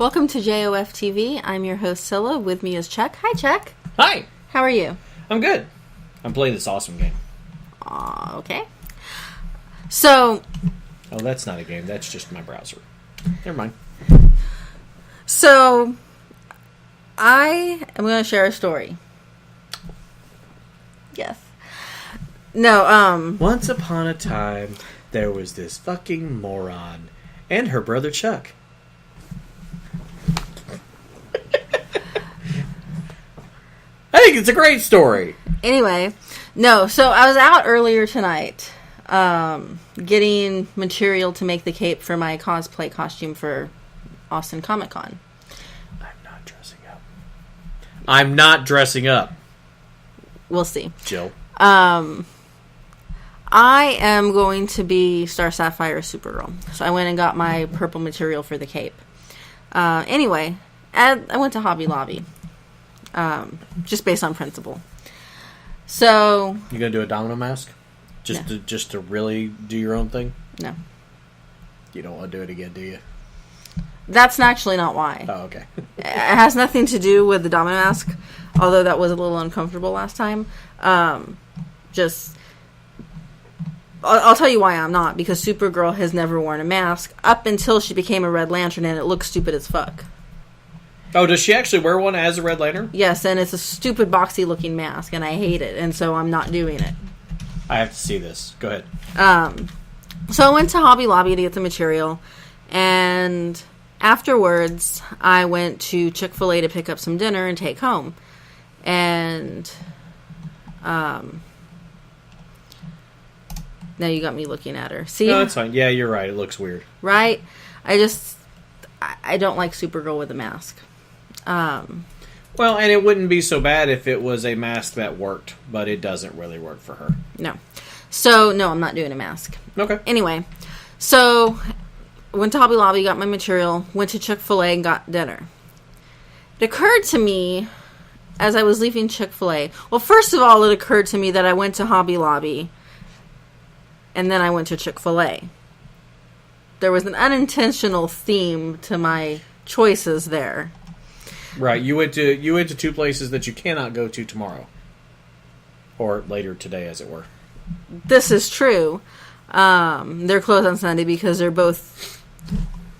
Welcome to JoF TV. I'm your host, Scylla. With me is Chuck. Hi, Chuck. Hi. How are you? I'm good. I'm playing this awesome game. Okay. So... Oh, that's not a game. That's just my browser. Never mind. So, I am going to share a story. Yes. No, Once upon a time, there was this fucking moron and her brother Chuck. I think it's a great story. Anyway, no, so I was out earlier tonight getting material to make the cape for my cosplay costume for Austin Comic Con. I'm not dressing up. I'm not dressing up. We'll see. Jill. I am going to be Star Sapphire Supergirl. So I went and got my purple material for the cape. Anyway, I went to Hobby Lobby. Just based on principle. So... You gonna do a domino mask? Just to really do your own thing? No. You don't want to do it again, do you? That's actually not why. Oh, okay. It has nothing to do with the domino mask, although that was a little uncomfortable last time. I'll tell you why I'm not, because Supergirl has never worn a mask up until she became a Red Lantern, and it looks stupid as fuck. Oh, does she actually wear one as a Red Lantern? Yes, and it's a stupid boxy looking mask, and I hate it, and so I'm not doing it. I have to see this. Go ahead. So I went to Hobby Lobby to get the material, and afterwards I went to Chick-fil-A to pick up some dinner and take home. And now you got me looking at her. See? No, that's fine. Yeah, you're right. It looks weird. Right? I don't like Supergirl with a mask. Well, and it wouldn't be so bad if it was a mask that worked, but it doesn't really work for her. No. So, no, I'm not doing a mask. Okay. Anyway, so went to Hobby Lobby, got my material, went to Chick-fil-A and got dinner. It occurred to me as I was leaving Chick-fil-A, well, first of all, it occurred to me that I went to Hobby Lobby and then I went to Chick-fil-A. There was an unintentional theme to my choices there. Right, you went to two places that you cannot go to tomorrow. Or later today, as it were. This is true. They're closed on Sunday because they're both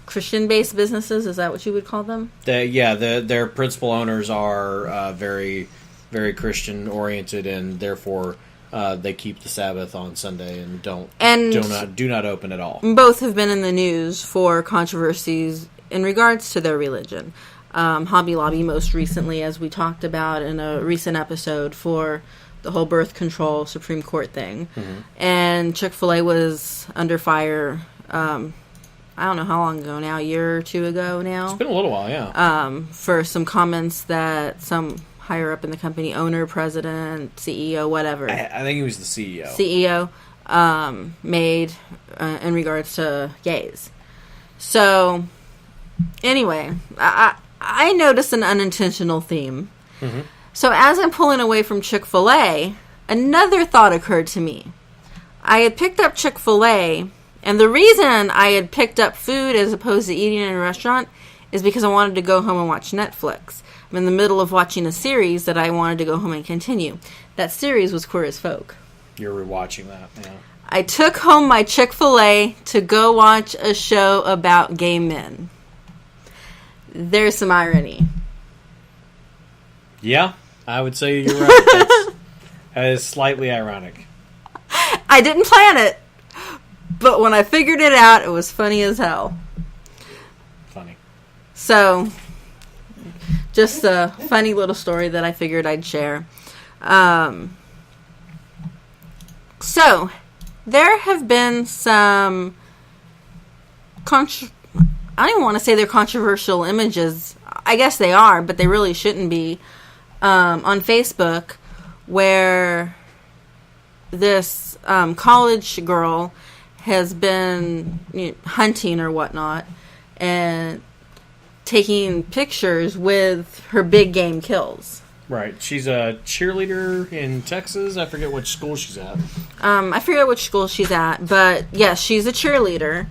Christian-based businesses. Is that what you would call them? Their principal owners are very, very Christian-oriented, and therefore they keep the Sabbath on Sunday and do not open at all. Both have been in the news for controversies in regards to their religion. Hobby Lobby most recently, as we talked about in a recent episode, for the whole birth control Supreme Court thing. Mm-hmm. And Chick-fil-A was under fire, I don't know how long ago now, a year or two ago now. It's been a little while, yeah. For some comments that some higher up in the company, owner, president, CEO, whatever. I think he was the CEO. Made in regards to gays. So, anyway, I noticed an unintentional theme. Mm-hmm. So as I'm pulling away from Chick-fil-A, another thought occurred to me. I had picked up Chick-fil-A, and the reason I had picked up food as opposed to eating in a restaurant is because I wanted to go home and watch Netflix. I'm in the middle of watching a series that I wanted to go home and continue. That series was Queer as Folk. You're rewatching that, yeah. I took home my Chick-fil-A to go watch a show about gay men. There's some irony. Yeah, I would say you're right. That is slightly ironic. I didn't plan it, but when I figured it out, it was funny as hell. Funny. So, just a funny little story that I figured I'd share. So, there have been some I don't even want to say they're controversial images. I guess they are, but they really shouldn't be. On Facebook, where this college girl has been hunting or whatnot and taking pictures with her big game kills. Right. She's a cheerleader in Texas. I forget which school she's at. I forget which school she's at, but yes, she's a cheerleader.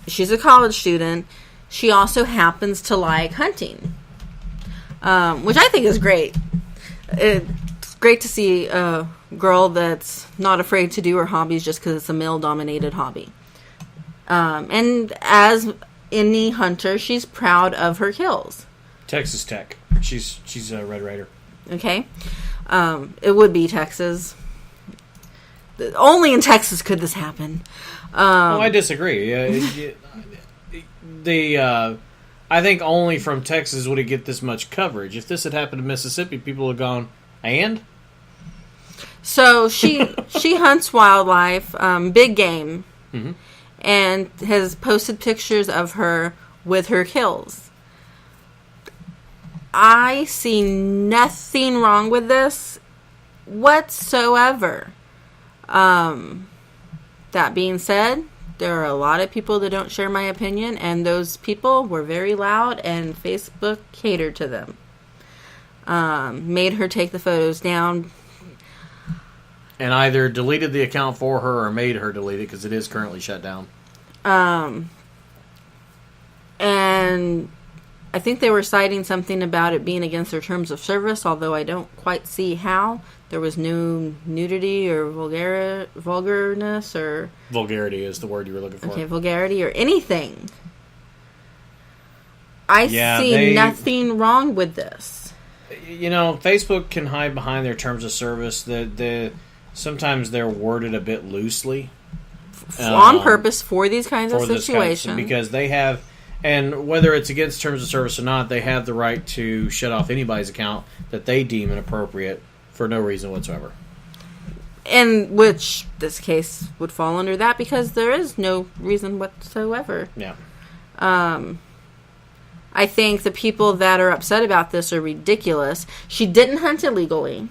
She's a college student. she also happens to like hunting, which I think is great. It's great to see a girl that's not afraid to do her hobbies just because it's a male-dominated hobby. And as any hunter, she's proud of her kills. Texas Tech. She's a Red Raider. Okay. It would be Texas. Only in Texas could this happen. I disagree. I think only from Texas would it get this much coverage. If this had happened in Mississippi, people would have gone, and? So she hunts wildlife, big game, and has posted pictures of her with her kills. I see nothing wrong with this whatsoever. That being said, there are a lot of people that don't share my opinion, and those people were very loud, and Facebook catered to them. Made her take the photos down. And either deleted the account for her or made her delete it because it is currently shut down. And I think they were citing something about it being against their terms of service, although I don't quite see how. There was no nudity or vulgarness or... Vulgarity is the word you were looking for. Okay, vulgarity or anything. I see nothing wrong with this. You know, Facebook can hide behind their terms of service. Sometimes they're worded a bit loosely. On purpose for these kinds of situations. Because they have... And whether it's against terms of service or not, they have the right to shut off anybody's account that they deem inappropriate for no reason whatsoever. In which this case would fall under that because there is no reason whatsoever. Yeah. I think the people that are upset about this are ridiculous. She didn't hunt illegally.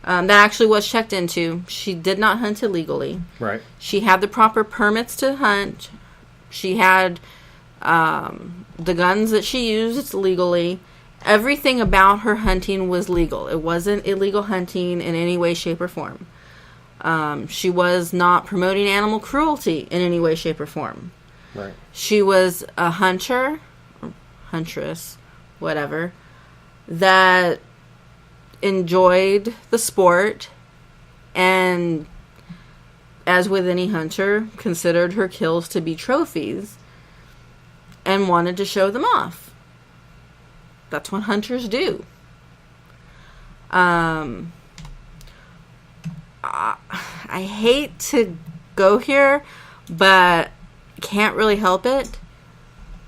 That actually was checked into. She did not hunt illegally. Right. She had the proper permits to hunt. She had the guns that she used legally. Everything about her hunting was legal. It wasn't illegal hunting in any way, shape, or form. She was not promoting animal cruelty in any way, shape, or form. Right. She was a hunter, huntress, whatever, that enjoyed the sport and, as with any hunter, considered her kills to be trophies and wanted to show them off. That's what hunters do. I hate to go here, but can't really help it.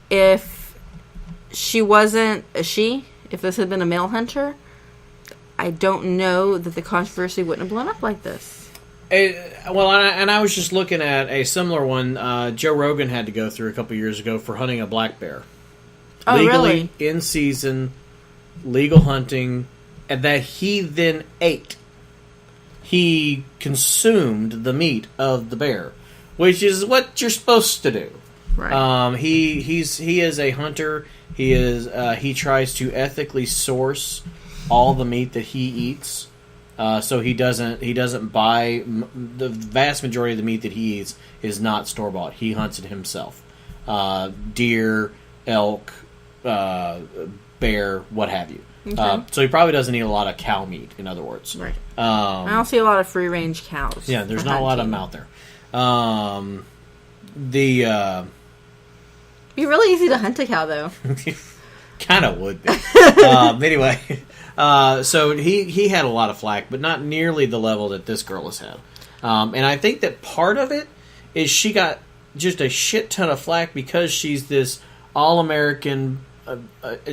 If she wasn't if this had been a male hunter, I don't know that the controversy wouldn't have blown up like this. I was just looking at a similar one Joe Rogan had to go through a couple years ago for hunting a black bear. Oh, Legally, really? in season, legal hunting, and that he then ate. He consumed the meat of the bear, which is what you're supposed to do. Right. He is a hunter. He tries to ethically source all the meat that he eats. So he doesn't buy the vast majority of the meat that he eats is not store bought. He hunts it himself. Deer, elk, bear, what have you. Okay. So he probably doesn't eat a lot of cow meat, in other words. Right. I don't see a lot of free-range cows. Yeah, there's not a lot of them out there. Be really easy to hunt a cow, though. Kind of would be. Anyway, so he had a lot of flack, but not nearly the level that this girl has had. And I think that part of it is she got just a shit ton of flack because she's this all-American...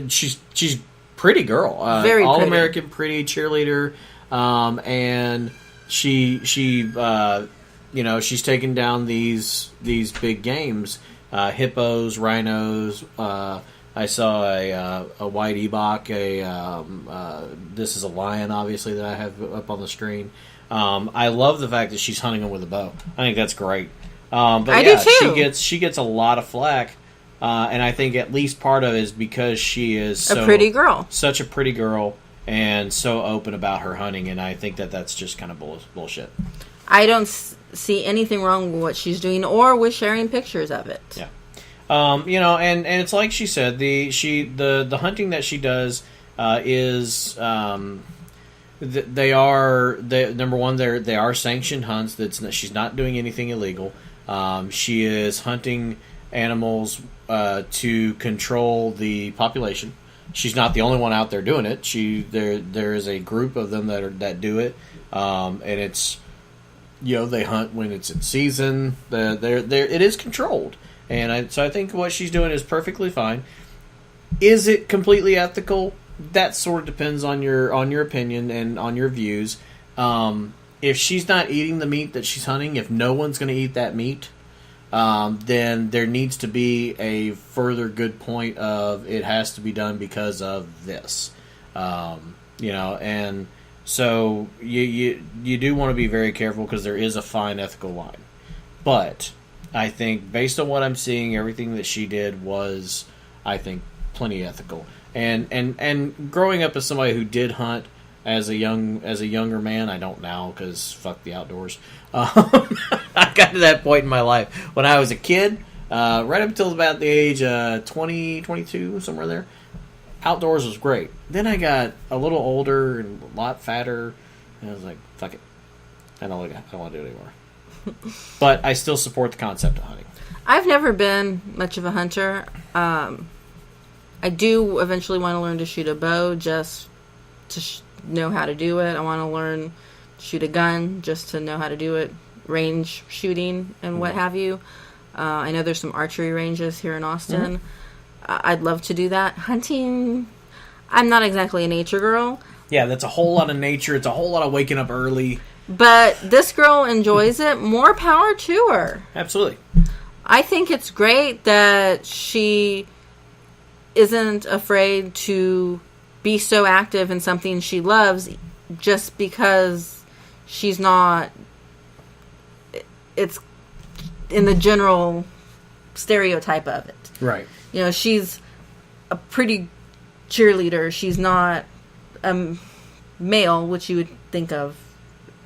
she's pretty girl. Very all-American pretty cheerleader. And she's taken down these big games. Hippos, rhinos. I saw a white ebok. This is a lion, obviously, that I have up on the screen. I love the fact that she's hunting them with a bow. I think that's great. But I do too. She gets a lot of flack, and I think at least part of it is because she is a pretty girl, such a pretty girl, and so open about her hunting. And I think that that's just kind of bullshit. I don't see anything wrong with what she's doing or with sharing pictures of it. Yeah. And it's like she said, the hunting that she does is number one, they are sanctioned hunts. She's not doing anything illegal. She is hunting animals to control the population. She's not the only one out there doing it. There is a group of them that do it, and it's they hunt when it's in season. It is controlled, and so I think what she's doing is perfectly fine. Is it completely ethical? That sort of depends on your opinion and on your views. If she's not eating the meat that she's hunting, if no one's going to eat that meat, then there needs to be a further good point of it has to be done because of this. And so you do want to be very careful because there is a fine ethical line. But I think based on what I'm seeing, everything that she did was, I think, plenty ethical. And growing up as somebody who did hunt as a younger man, I don't now because fuck the outdoors. I got to that point in my life when I was a kid, right up until about the age 20, 22, somewhere there. Outdoors was great. Then I got a little older and a lot fatter, and I was like, fuck it, I don't want to do it anymore. But I still support the concept of hunting. I've never been much of a hunter. I do eventually want to learn to shoot a bow just to know how to do it. I want to learn to shoot a gun just to know how to do it. Range shooting and what have you. I know there's some archery ranges here in Austin. Mm-hmm. I'd love to do that. Hunting, I'm not exactly a nature girl. Yeah, that's a whole lot of nature. It's a whole lot of waking up early. But this girl enjoys it. More power to her. Absolutely. I think it's great that she isn't afraid to be so active in something she loves just because she's not, it's in the general stereotype of it. Right. She's a pretty cheerleader. She's not a male, which you would think of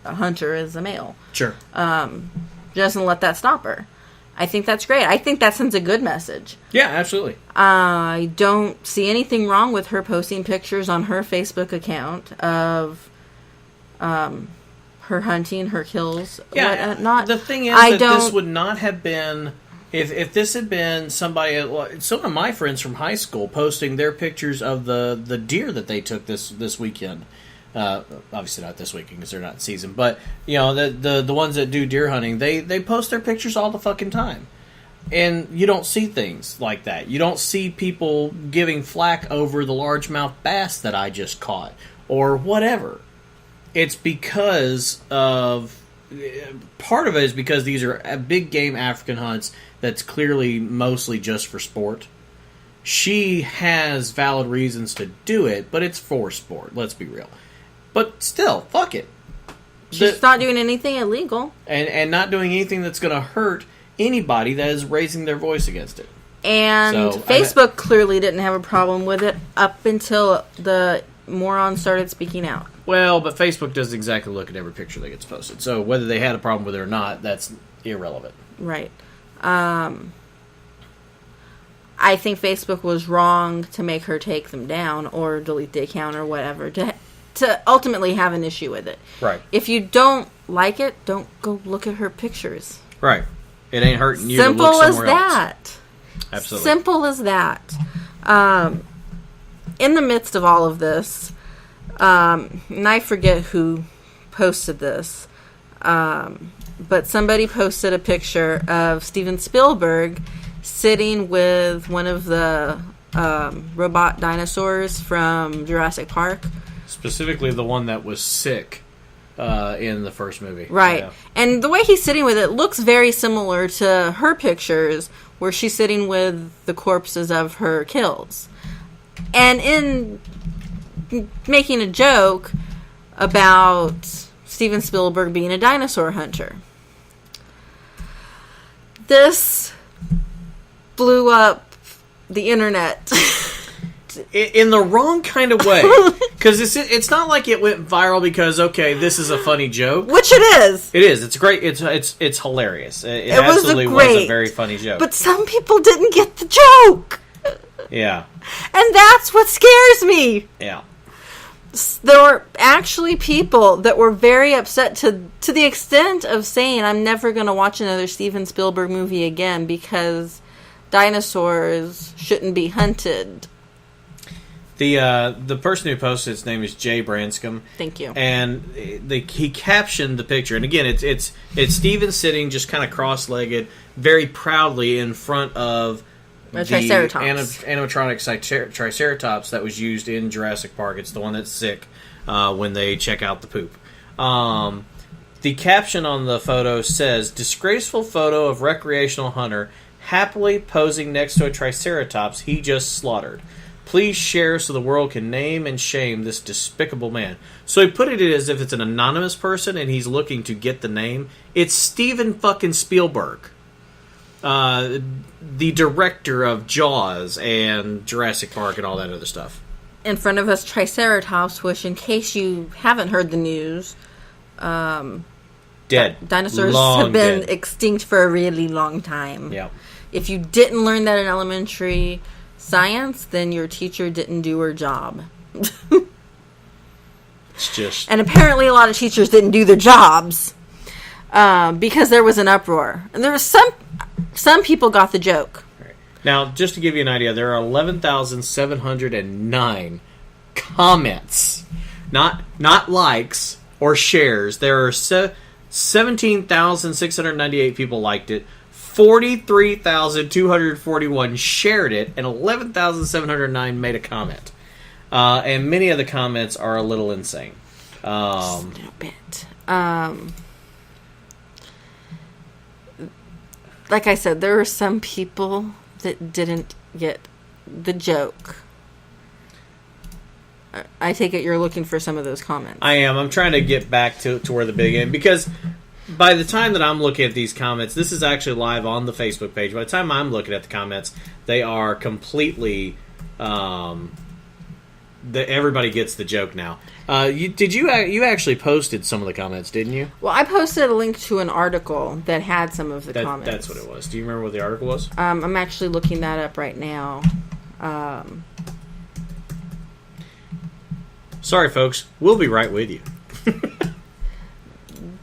a hunter as a male. Sure. She doesn't let that stop her. I think that's great. I think that sends a good message. Yeah, absolutely. I don't see anything wrong with her posting pictures on her Facebook account of her hunting, her kills. Yeah, the thing is this would not have been... If this had been somebody... some of my friends from high school posting their pictures of the deer that they took this weekend. Obviously not this weekend because they're not in season, but the ones that do deer hunting, they post their pictures all the fucking time, and you don't see things like that. You don't see people giving flack over the largemouth bass that I just caught or whatever. It's because of part of it is because these are big game African hunts that's clearly mostly just for sport. She has valid reasons to do it, but it's for sport. Let's be real. But still, fuck it. She's not doing anything illegal. And not doing anything that's going to hurt anybody that is raising their voice against it. And Facebook clearly didn't have a problem with it up until the moron started speaking out. Well, but Facebook doesn't exactly look at every picture that gets posted. So whether they had a problem with it or not, that's irrelevant. Right. I think Facebook was wrong to make her take them down or delete the account or whatever to ultimately have an issue with it. Right. If you don't like it, don't go look at her pictures. Right. It ain't hurting you to look somewhere else. Simple as that. Absolutely. Simple as that. In the midst of all of this, and I forget who posted this, but somebody posted a picture of Steven Spielberg sitting with one of the robot dinosaurs from Jurassic Park. Specifically the one that was sick in the first movie. Right. Yeah. And the way he's sitting with it looks very similar to her pictures where she's sitting with the corpses of her kills. And in making a joke about Steven Spielberg being a dinosaur hunter. This blew up the internet in the wrong kind of way. Because it's not like it went viral because, okay, this is a funny joke. Which it is. It is. It's great. It's hilarious. It absolutely was a very funny joke. But some people didn't get the joke. Yeah. And that's what scares me. Yeah. There were actually people that were very upset to the extent of saying, I'm never going to watch another Steven Spielberg movie again because dinosaurs shouldn't be hunted. The person who posted his name is Jay Branscombe. Thank you. And he captioned the picture, and again, it's Steven sitting just kind of cross-legged, very proudly in front of a Triceratops. Animatronic Triceratops that was used in Jurassic Park. It's the one that's sick when they check out the poop. The caption on the photo says, "Disgraceful photo of recreational hunter happily posing next to a Triceratops he just slaughtered. Please share so the world can name and shame this despicable man." So he put it as if it's an anonymous person and he's looking to get the name. It's Steven fucking Spielberg. The director of Jaws and Jurassic Park and all that other stuff. In front of us, Triceratops, which, in case you haven't heard the news, dead. Dinosaurs have been extinct for a really long time. Yeah. If you didn't learn that in elementary science, then your teacher didn't do her job. It's just... And apparently a lot of teachers didn't do their jobs because there was an uproar. And there was some people got the joke. Right. Now, just to give you an idea, there are 11,709 comments. Not likes or shares. There are 17,698 people liked it. 43,241 shared it, and 11,709 made a comment. And many of the comments are a little insane. Just a little bit. Like I said, there were some people that didn't get the joke. I take it you're looking for some of those comments. I am. I'm trying to get back to where the big end, because by the time that I'm looking at these comments, this is actually live on the Facebook page. By the time I'm looking at the comments, they are completely... everybody gets the joke now. You actually posted some of the comments, didn't you? Well, I posted a link to an article that had some of the comments. That's what it was. Do you remember what the article was? I'm actually looking that up right now. Sorry, folks. We'll be right with you.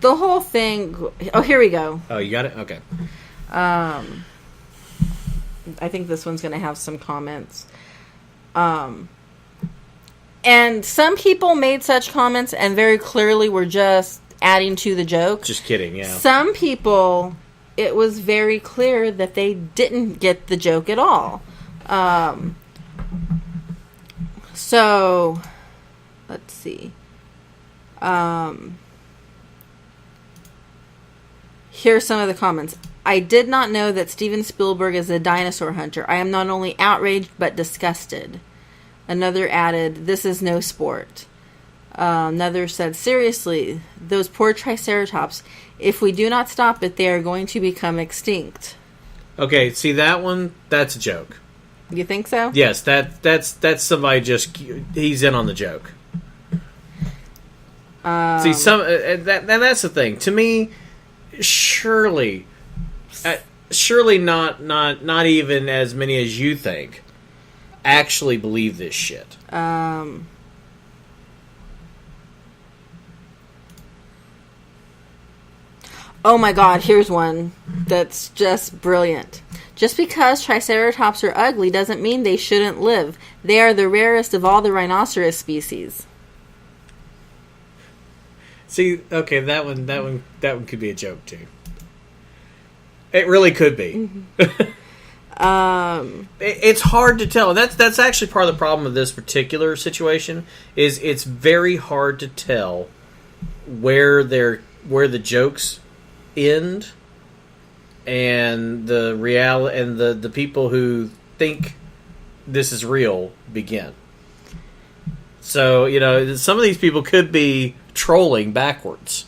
The whole thing... Oh, here we go. Oh, you got it? Okay. I think this one's going to have some comments. And some people made such comments and very clearly were just adding to the joke. Just kidding, yeah. Some people, it was very clear that they didn't get the joke at all. So, let's see. Here's some of the comments. I did not know that Steven Spielberg is a dinosaur hunter. I am not only outraged, but disgusted. Another added, this is no sport. Another said, seriously, those poor Triceratops, if we do not stop it, they are going to become extinct. Okay, see that one? That's a joke. You think so? Yes, that's somebody just... He's in on the joke. See, that's the thing. To me, surely not even as many as you think actually believe this shit. Oh my god, here's one that's just brilliant. Just because Triceratops are ugly doesn't mean they shouldn't live. They are the rarest of all the rhinoceros species. See, okay, that one could be a joke too. It really could be. It's hard to tell. That's actually part of the problem of this particular situation. Is it's very hard to tell where the jokes end and the the people who think this is real begin. So, some of these people could be trolling backwards.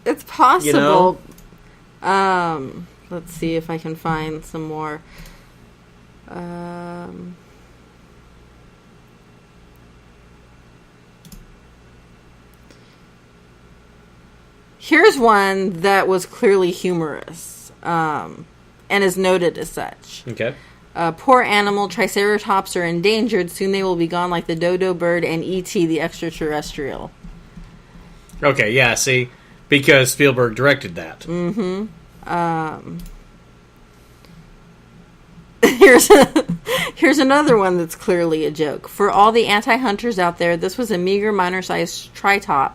It's possible. Let's see if I can find some more. Here's one that was clearly humorous, and is noted as such. Okay. Poor animal, Triceratops are endangered. Soon they will be gone like the dodo bird and E.T. the extraterrestrial. Okay, yeah, see? Because Spielberg directed that. Mm-hmm. Here's another one that's clearly a joke. For all the anti-hunters out there, this was a meager, minor-sized tritop.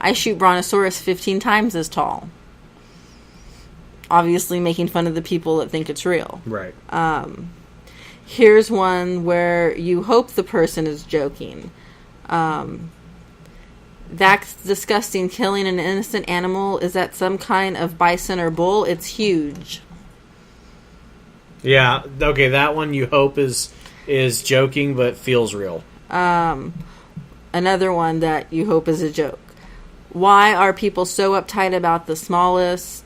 I shoot Brontosaurus 15 times as tall. Obviously making fun of the people that think it's real. Right. Here's one where you hope the person is joking. That's disgusting. Killing an innocent animal. Is that some kind of bison or bull? It's huge. Yeah, okay, that one you hope is joking, but feels real. Another one that you hope is a joke. Why are people so uptight about the smallest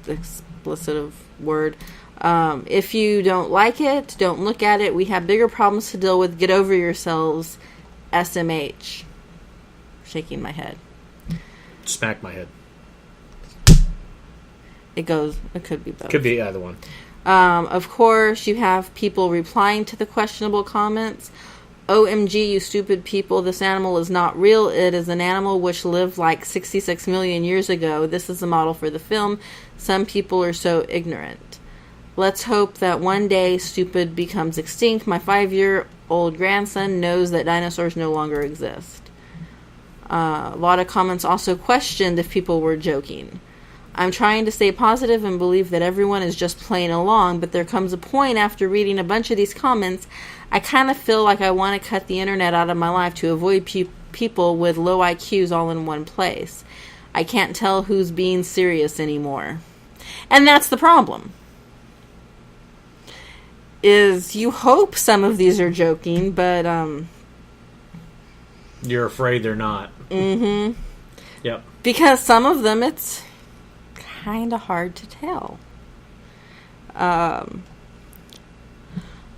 explicit word? If you don't like it, don't look at it. We have bigger problems to deal with. Get over yourselves. SMH. Shaking my head. Smack my head. It could be both. Could be either one. Of course, you have people replying to the questionable comments. OMG, you stupid people. This animal is not real. It is an animal which lived like 66 million years ago. This is the model for the film. Some people are so ignorant. Let's hope that one day stupid becomes extinct. My 5-year-old grandson knows that dinosaurs no longer exist. A lot of comments also questioned if people were joking. I'm trying to stay positive and believe that everyone is just playing along, but there comes a point after reading a bunch of these comments, I kind of feel like I want to cut the internet out of my life to avoid people with low IQs all in one place. I can't tell who's being serious anymore. And that's the problem. Is you hope some of these are joking, but you're afraid they're not. Mm-hmm. Yep. Because some of them, it's kind of hard to tell.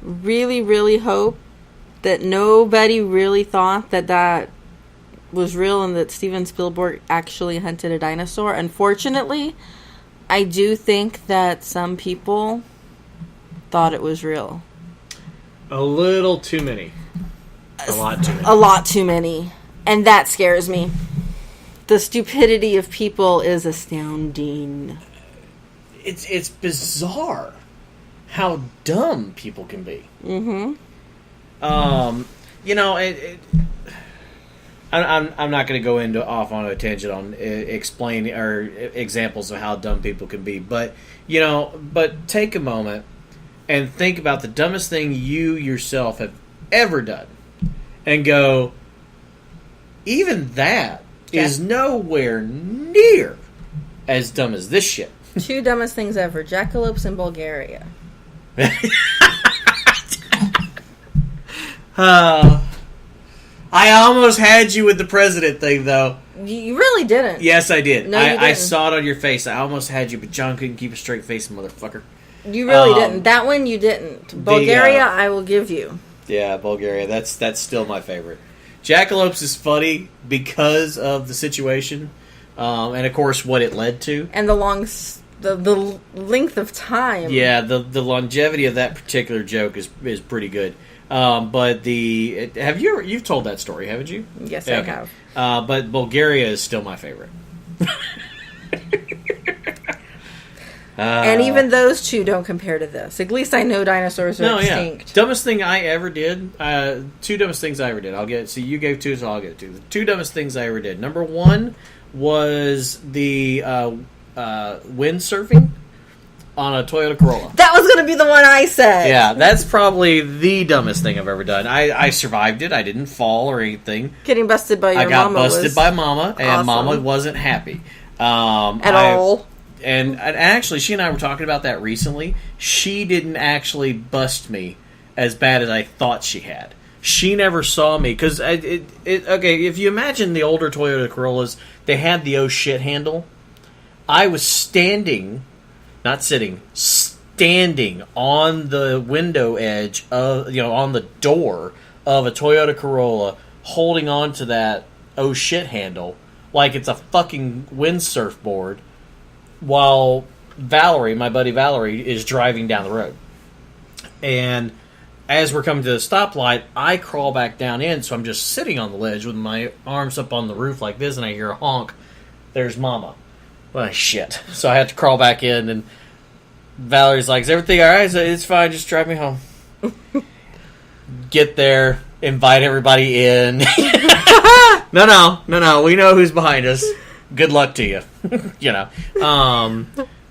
Really, really hope that nobody really thought that was real and that Steven Spielberg actually hunted a dinosaur. Unfortunately, I do think that some people thought it was real. A little too many. A lot too many. A lot too many. And that scares me. The stupidity of people is astounding. It's bizarre how dumb people can be. Mm-hmm. You know, I'm not going to go off on a tangent on explaining or examples of how dumb people can be, but take a moment and think about the dumbest thing you yourself have ever done, and go, even that is nowhere near as dumb as this shit. 2 dumbest things ever: Jackalopes in Bulgaria. I almost had you with the president thing, though. You really didn't. Yes, I did. No, you didn't. I saw it on your face. I almost had you, but John couldn't keep a straight face, motherfucker. You really didn't. That one you didn't. Bulgaria, I will give you. Yeah, Bulgaria. That's still my favorite. Jackalopes is funny because of the situation, and of course what it led to, and the length of time. Yeah, the longevity of that particular joke is pretty good. But you've told that story, haven't you? Yes, okay. I have. But Bulgaria is still my favorite. And even those 2 don't compare to this. At least I know dinosaurs are extinct. Yeah. Dumbest thing I ever did. 2 dumbest things I ever did. I'll get. So you gave 2, so I'll get 2. The 2 dumbest things I ever did. Number 1 was the windsurfing on a Toyota Corolla. That was going to be the one I said. Yeah, that's probably the dumbest thing I've ever done. I survived it. I didn't fall or anything. Getting busted by your mama. I got busted by mama, and awesome. Mama wasn't happy at all. And actually, she and I were talking about that recently. She didn't actually bust me as bad as I thought she had. She never saw me because okay. If you imagine the older Toyota Corollas, they had the oh shit handle. I was standing, not sitting, standing on the window edge of on the door of a Toyota Corolla, holding on to that oh shit handle like it's a fucking windsurf board, while Valerie, my buddy Valerie, is driving down the road. And as we're coming to the stoplight, I crawl back down in, so I'm just sitting on the ledge with my arms up on the roof like this, and I hear a honk. There's Mama. Well, shit. So I have to crawl back in, and Valerie's like, is everything all right? So it's fine, just drive me home. Get there, invite everybody in. No, we know who's behind us. Good luck to you. You know.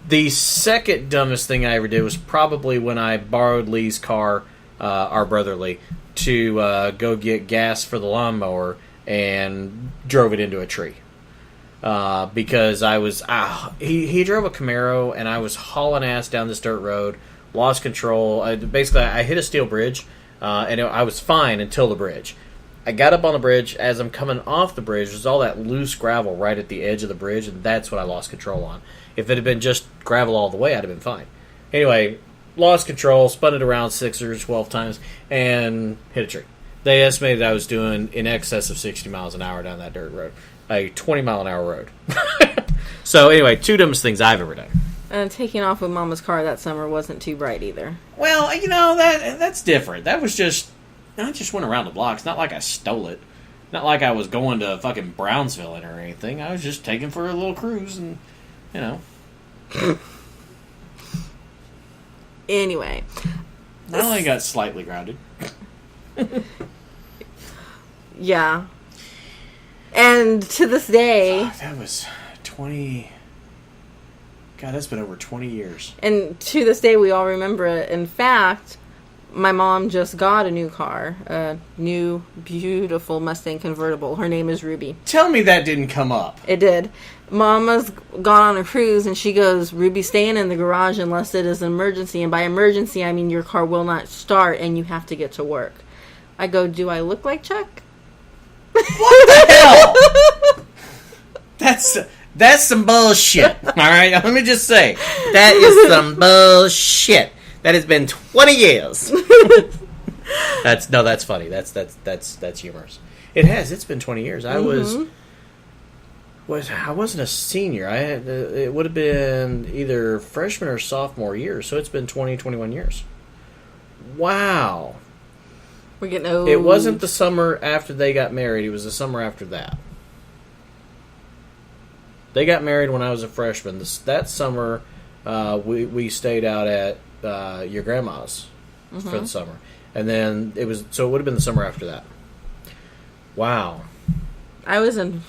The second dumbest thing I ever did was probably when I borrowed Lee's car, our brother Lee, to go get gas for the lawnmower and drove it into a tree. Because I was... he drove a Camaro, and I was hauling ass down this dirt road, lost control. I hit a steel bridge, and I was fine until the bridge. I got up on the bridge. As I'm coming off the bridge, there's all that loose gravel right at the edge of the bridge, and that's what I lost control on. If it had been just gravel all the way, I'd have been fine. Anyway, lost control, spun it around 6 or 12 times, and hit a tree. They estimated I was doing in excess of 60 miles an hour down that dirt road. A 20-mile-an-hour road. So, anyway, two dumbest things I've ever done. And taking off with Mama's car that summer wasn't too bright either. Well, you know, that's different. That was just... I just went around the block. It's not like I stole it. Not like I was going to fucking Brownsville in or anything. I was just taking for a little cruise and, you know. Anyway. I only got slightly grounded. Yeah. And to this day... Fuck, that was 20... God, that's been over 20 years. And to this day, we all remember it. In fact... My mom just got a new car, a new, beautiful Mustang convertible. Her name is Ruby. Tell me that didn't come up. It did. Mama's gone on a cruise, and she goes, Ruby, staying in the garage unless it is an emergency. And by emergency, I mean your car will not start, and you have to get to work. I go, do I look like Chuck? What the hell? That's some bullshit. All right? Let me just say. That is some bullshit. That has been 20 years. That's funny. That's humorous. It has. It's been 20 years. I wasn't a senior. It would have been either freshman or sophomore year. So it's been 20, 21 years. Wow. We're getting old. It wasn't the summer after they got married. It was the summer after that. They got married when I was a freshman. That summer, we stayed out at your grandma's for the summer, and then it would have been the summer after that. Wow. I was in,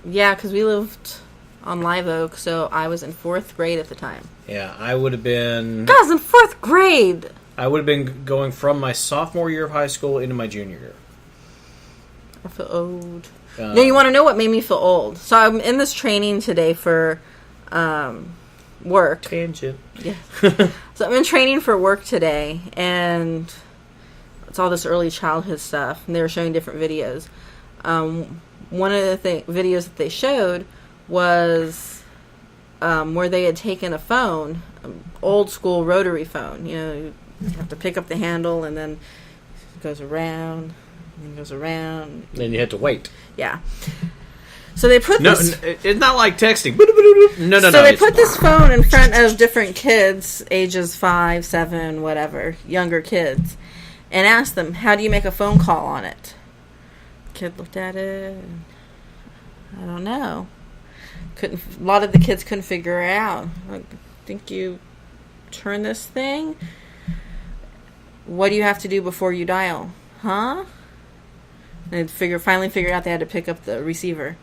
because we lived on Live Oak, so I was in 4th grade at the time. Yeah, I would have been. God, I was in 4th grade. I would have been going from my sophomore year of high school into my junior year. I feel old. You want to know what made me feel old? So I'm in this training today for work. Tangent. Yeah. So I'm in training for work today, and it's all this early childhood stuff, and they were showing different videos. One of the videos that they showed was where they had taken a phone, old school rotary phone. You know, you have to pick up the handle, and then it goes around, and it goes around. Then you had to wait. Yeah. So they put this... it's not like texting. No. So they put this phone in front of different kids, ages 5, 7, whatever, younger kids, and asked them, how do you make a phone call on it? Kid looked at it, and, I don't know. A lot of the kids couldn't figure it out. Like, think you turn this thing? What do you have to do before you dial? Huh? And finally figured out they had to pick up the receiver.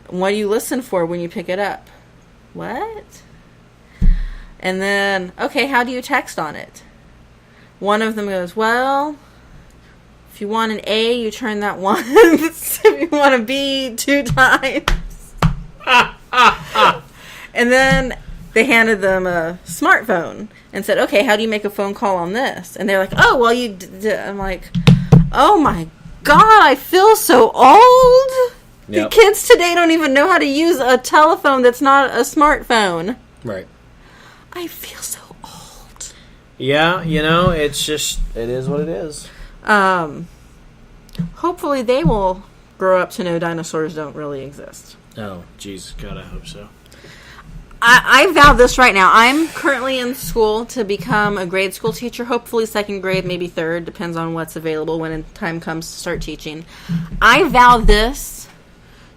What do you listen for when you pick it up? What? And then, okay, how do you text on it? One of them goes, well, if you want an A, you turn that once. If you want a B, 2 times. And then they handed them a smartphone and said, okay, how do you make a phone call on this? And they're like, oh, well, I'm like, oh my God, I feel so old. Yep. The kids today don't even know how to use a telephone that's not a smartphone. Right. I feel so old. Yeah, you know, it is what it is. Hopefully they will grow up to know dinosaurs don't really exist. Oh, jeez. God, I hope so. I vow this right now. I'm currently in school to become a grade school teacher, hopefully second grade, maybe third, depends on what's available when time comes to start teaching. I vow this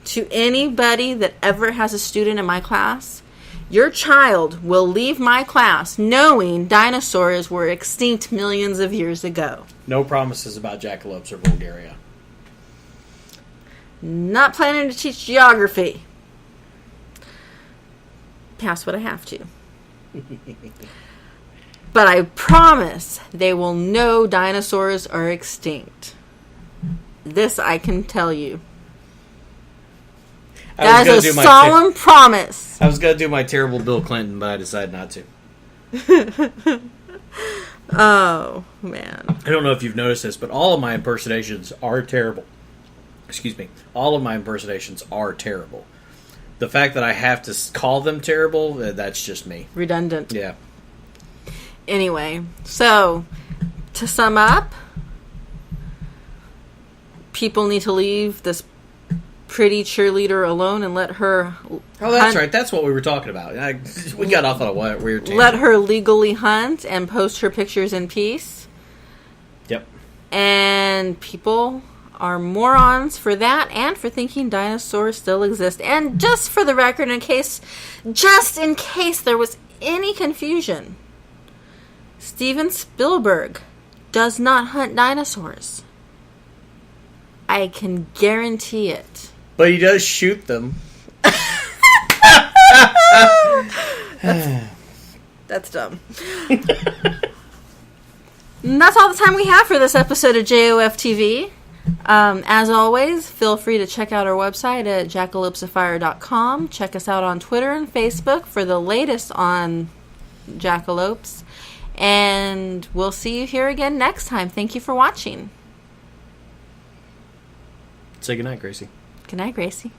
to anybody that ever has a student in my class. Your child will leave my class knowing dinosaurs were extinct millions of years ago. No promises about jackalopes or Bulgaria. Not planning to teach geography. Past what I have to. But I promise they will know dinosaurs are extinct. This I can tell you. That is a solemn promise. I was going to do my terrible Bill Clinton, but I decided not to. Oh, man. I don't know if you've noticed this, but all of my impersonations are terrible. Excuse me. All of my impersonations are terrible. The fact that I have to call them terrible, that's just me. Redundant. Yeah. Anyway, so, to sum up, people need to leave this pretty cheerleader alone and let her... Oh, that's right. That's what we were talking about. We got off on a weird tangent. Let her legally hunt and post her pictures in peace. Yep. And people are morons for that and for thinking dinosaurs still exist. And just for the record, just in case there was any confusion, Steven Spielberg does not hunt dinosaurs. I can guarantee it. But he does shoot them. That's dumb. And that's all the time we have for this episode of JoF TV. As always, feel free to check out our website at jackalopesafire.com. Check us out on Twitter and Facebook for the latest on jackalopes. And we'll see you here again next time. Thank you for watching. Say goodnight, Gracie. Good night, Gracie.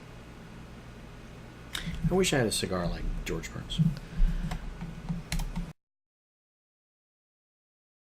I wish I had a cigar like George Burns.